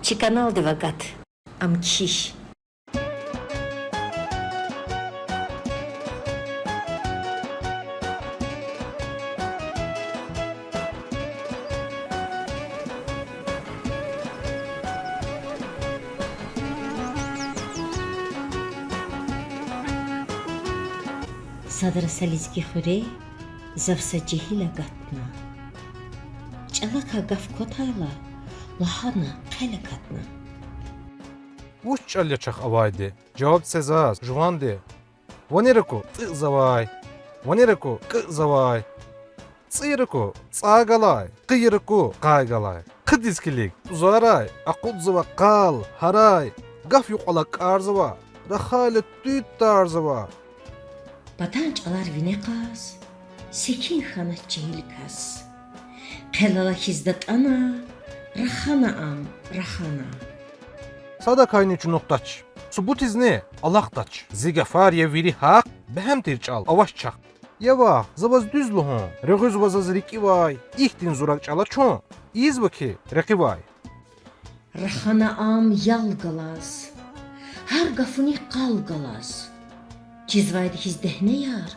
Чеканал девагат, амчиш. Садра сализги хуре, завса джихила гатна. Чалака гав котайла, лахана қайла катна. Уж чалячах авайди, жауап сезаз, жванди. Ванереку ци завай, ванереку кы завай. Циреку цагалай, кыйреку кайгалай. Кыдискилик, узарай, акудзава кал, харай. Гав юқала карзава, рахайлы түйт тарзава. Батанч алар винеқаз, секин хана чейликаз. Қелала хиздат ана, рахана ам, рахана. Sada kaynıcı noktaç. Subut izni Allah'taç. Zigafar ya viri hak, behem tirçal, avaş çak. Yava, zavaz düz luhun. Rögüz vazaz riki vay. İhtin zurak çala çon. İz vaki, reki vay. Рахана ам ялгалаз, хар гафуни қалгалаз. Чизвайды хиздехне яр,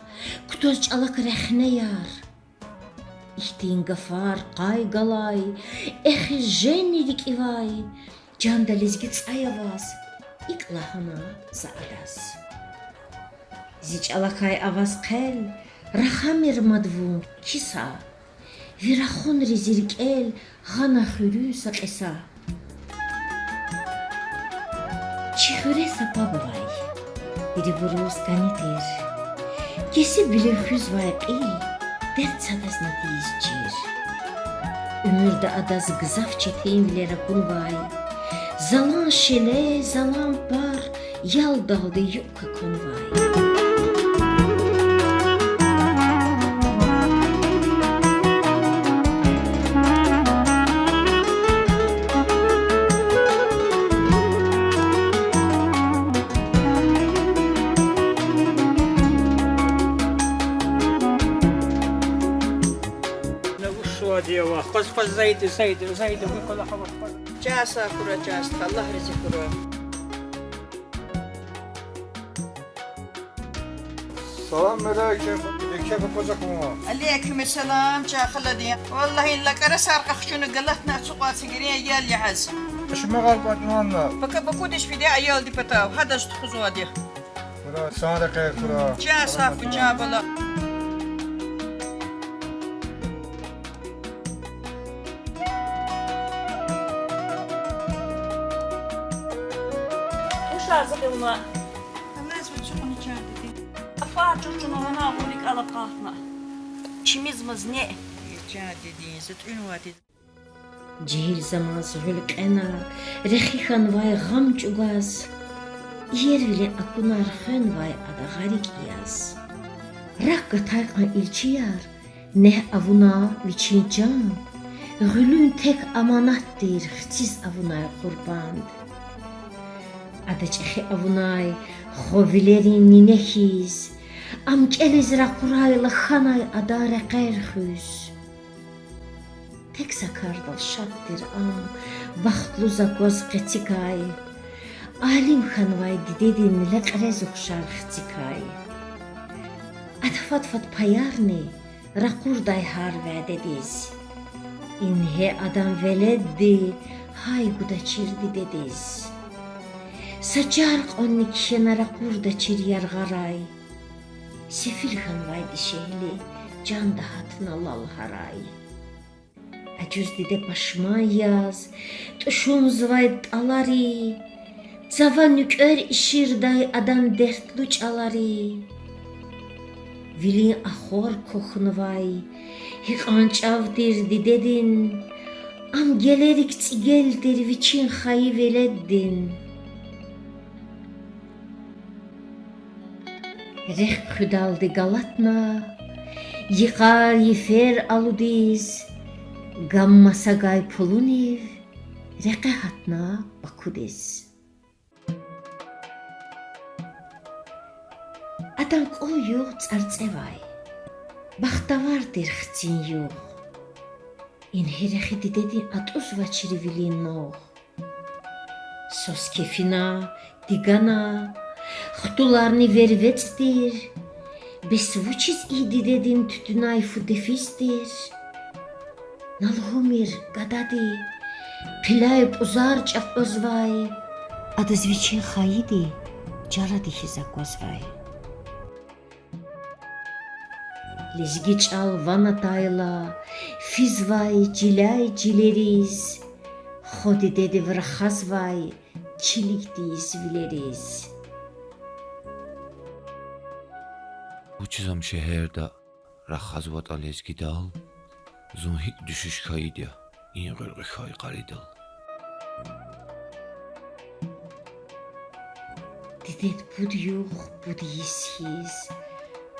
кутоз чалак рехне яр. Ихтин гафар қайгалай, эхи женнидик ивай. Жандализги цаяваз, иклахана заалаз. Зич алакай аваз қел, рахамир мадвун киса. Вирахон ризирик эл, ғана хүрü сақиса. Чихуре сапа бывай, бири бурус канитер. Кеси билир хүз вай қил, дерт садаз надиз чир. Өмірді адаз гызав четейн вилера кун вай. Zalan şele, zalan par, yal daldı yukka kun vay. Дева, пас зайди, викола хаваш. Часа кура час, Allah ризик кура. Salam aleyküm. Ekşe bakacak mı? Aleyküm selam, çakıla diye. Vallahi illa kara sarqa xşunu galatna suqat sigiriya yal yahaz. Eşime kalbat manna. Baka bakudish fide ayal di patav, hada stuxuzu adi. Kura sana kay kura. Çasa bu çabala. Şarjı ona. Allah suçunu çardı. Afa çocuğuna ona ulik alakahna. Çimizmiz ne? Çardı din, zıtün vadi. Cihil zamaz hülqena, rexixan vay gam çugaz. Yer vile akunar xön vay ada garik iyaz. Rakka tayqan ilçiyar, neh avuna viçin can. Gülün tek amanattir, xtiz avunay qurband. Adaçehi avunay, xovilerin ninehiz. Amkeliz raqurayla xanay adare qeyrxüz. Tek sakardal şattir am, baxtlu zakoz qetikay. Alim xanvay didedin leqrez uxşar xtikay. Atfatfat payarni, raqurday har vedediz. İnhe adam veleddi, hay gudaçirdi dediz. Saçarq onni kenara qurda çiryar garay. Sefil xanvay dişehli, can dahatına lal haray. Acuz dide başma yaz, tuşun zvay alari. Zava nükör işirday adam dertlu çalari. Vilin ahor kokhnvay, hiqançavdir didedin. Am gelerik tsigeldir viçin xayi veleddin. Reh kudaldi galatna, yıkar yifer aludiz. Gamma sagay puluniv, reqehatna bakudiz. Adam qol yox tsartsevay. Baxtavardir xtsin yox. In herexi didedin atuz vaçirivilin nox. Sos kefina, digana, xtularni vervetstir. Besvuçiz idi dedin tütünay fudefistir. Nalhumir gadadi, pilayıp uzar çap ozvay. Adazviçin hayidi, caradi hizak ozvay. Lizgiç al vanatayla, fizvay cilay cileriz. Xodi dedi vrxazvay, çilikdiz vileriz. Bu çizim şehirde rakhazvat alezgidal, zunhik düşüş kayıdya, in gırgı kay qaridal. Didet bud yuh, bud yisiz,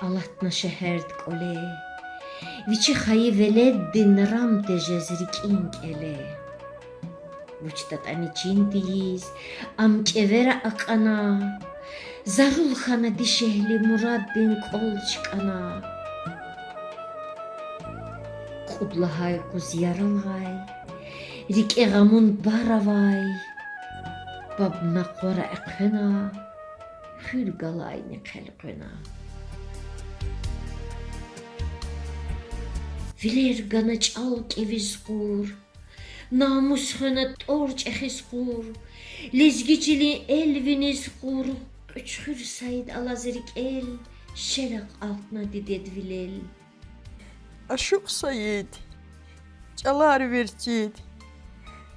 Allah'tna şeherd kole, Viçi xayı veleddin ram tejezrik ink ele. Vuçtat aniçindiyiz, am kevera akana, Zarul xana dişehli muraddin kol çıkana. Kudlahay kuz yaralgay, Rik eğamun baravay, Babna qora eqhena, Hül galayni kelqena. Viler gana çal keviz qur, Namus xana torç exiz qur, Lezgicili elviniz qur, Üçhür sayid alazirik el, Şelak altına didet vilel. Aşık sayid, çalar vercid,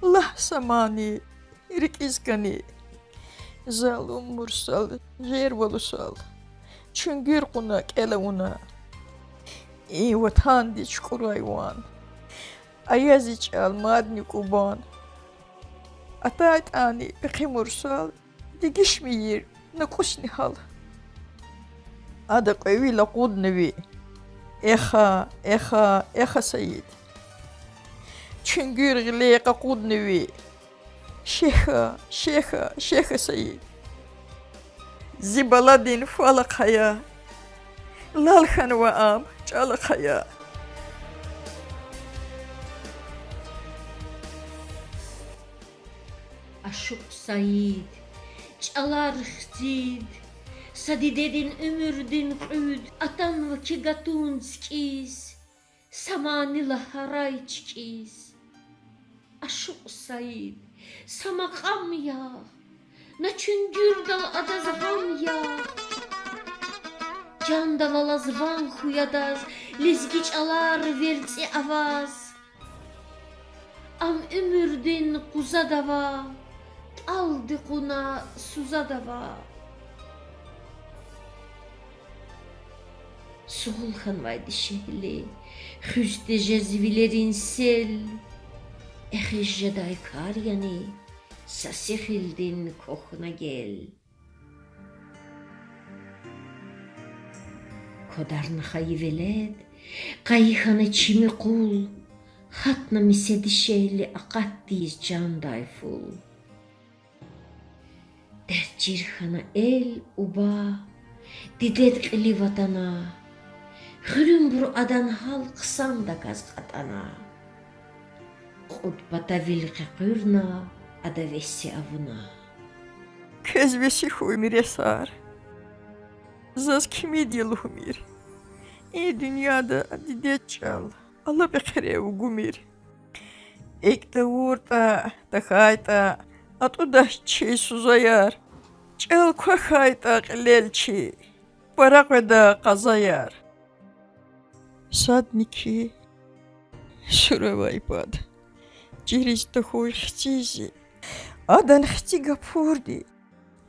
lah samani, irik izgani, Zalum mursal, jer volusal, Çüngür kunak elevuna, İyi vatan diç kurayvan, Ayaz iç al madni kuban, Atayt ani peki mursal, Digiş mi yer, نقش نهال هذا قوي لقود نبي إخا سيد Çüngür غليق قود نبي شيخا سيد زبالدين فالق حياة لالخن وآم جالق حياة Aşık sayid, Çalar xtid, Sadidedin ömürdin qüd, Atan vaki gatun skiz, Samanila haray çikiz. Aşık sayid, Samakam ya, Na çüngür dal adazvam ya, Can dalalazvan huyadaz, Lizgi çalar verci avaz, Am ömürdin kuzadava, Aldı kuna suzadava. Soğulhan vaydı şehli, Hüzde cezvilerin sel, Ehiş jeday kar yani, Sasihildin kohuna gel. Kodarna xayı veled, Kayıhana çimi kul, Hatna misedi şehli akat diyiz can dayful. Dert cirhana el uba, Didet qili vatana, Hürüm bur adan hal qısam da qazqatana. Qutbata vilqi qırna, Ada vessi avuna. Kezvesi huy miresar. Zaz kimi diluhumir. Dünyada didet çal. Allah bekere ugumir. Ekte vurta, takayta, Atuda çi suzayar. Çal kwakayta qilelçi. Barakada qazayar. Sadniki. Şuravaypad. Cirista huy xtizi. Adan xti gapurdi.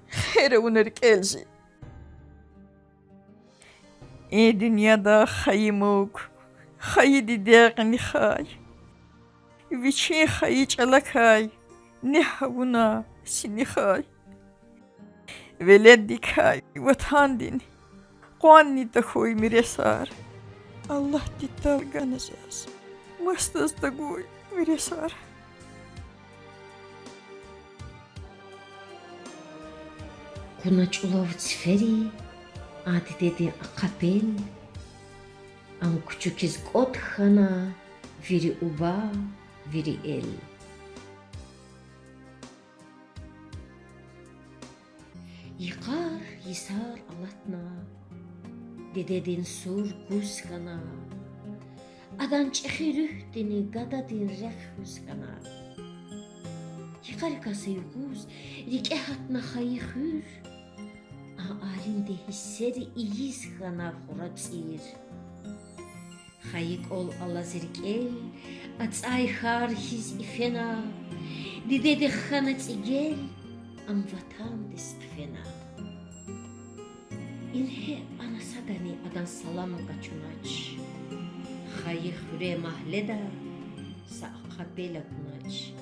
Xere unarik elzi. Dünyada xayimuk. Xayi didaqni xay. Viçin xayi çalakay. Nehavuna sinixay. Veledikay vatandin. Quanni da huy miresar. Allah dittal ganazas. Mastas da goy miresar. Kunaç ulav tsferi, Adi dedi akapel, Am küçükiz kot xana, Viri uba, viri el. Yıkar yisar alatna, dededin sur kuzgana, adan çekhirühdini gadadin rekhuzgana. Yıkar kası yukuz, rike hatna hayıkhür, alinde hisseri iyiz gana khuratsir. Hayık ol alazirk el, atsay khar hiz ifena, didedi khanat igel, am vatan distfena. İnhe anasadani adan salam kaçunaç, hayık hüre mahleda, sa akabela kunaç.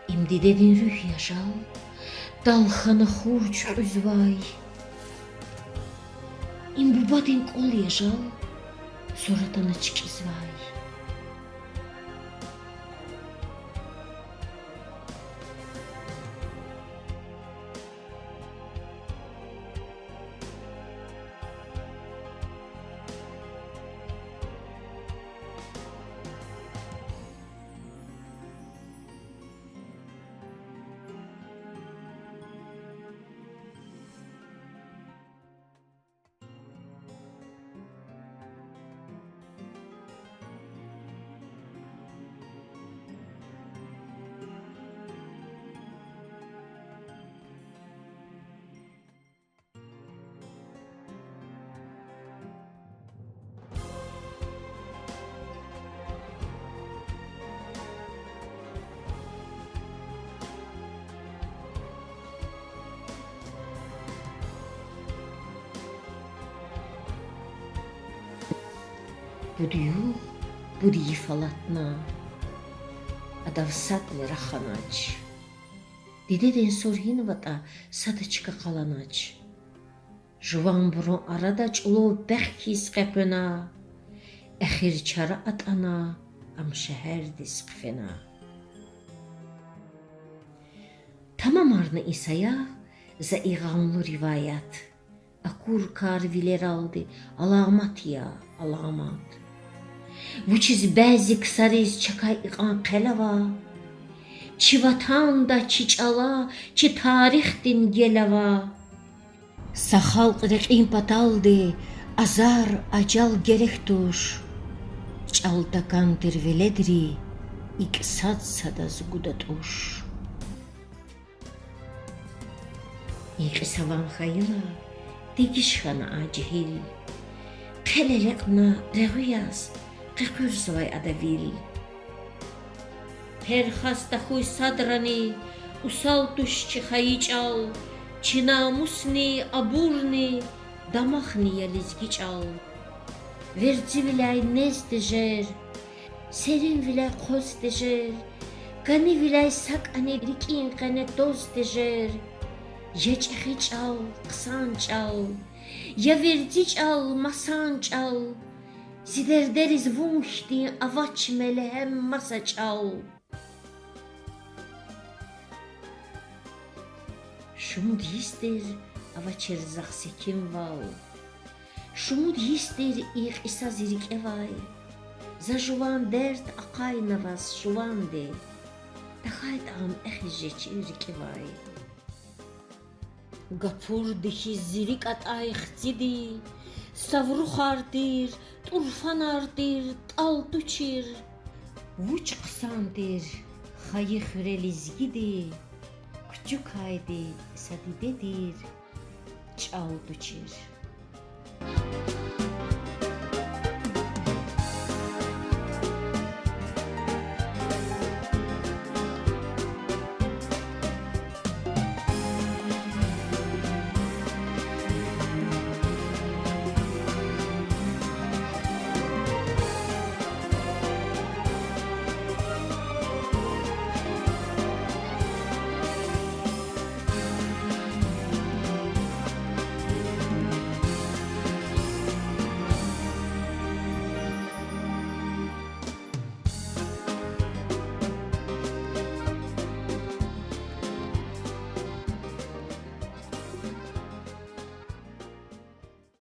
İmdi dedin rüh yaşal, dalxanı xurç üzvay. İm badin kol yaşal, sonradan açık izvay. Budiyu falatna, adavsat ne rakhanaç. Dideden sorhin vata sadıçka kalanaç. Juvan burun aradaç ulu bekhiz qepena. Akhir çara atana, am şehir disqfena. Tamam arna İsa'ya, za iğanlı rivayet. Akur kar viler aldı, alamat ya, alamat. Bu çiz bazı kısarız çakay iqan qelava. Çi vatan da çi çala, çi tarix din gelava. Saxalq reqin pataldı, azar acal gerektuş. Çaldakan terveledri, iksat sadaz gudatuş. İksavan hayla, digişxana acihil. Pelelekna reğuyaz, qıqırsvay adavil. Her hasta xuy sadrani, usal tuşçi xayiçal, çi namusni, aburni, damaxni yalizgiçal. Verci vilay nez dejer, serin vilay qoz dejer, gani vilay sak anedrikin qane doz dejer. Yeçexi çal, qısan çal, ya verci çal, masan çal. Ziderderiz vunşti, avaç melehem masa çal. Şumud yistir, avaçer zaxsekim val. Şumud yistir, iq isa zirik evay. Za juvan dert aqay navas juvan de. Daxayt am exijeçi irik evay. Gapur dihi zirik at ayxtidi. Savru xardir, turfan ardir, tal duçir. Vuç qısandir, xayı xürelizgidi. Küçük haydi sadidedir, çal duçir.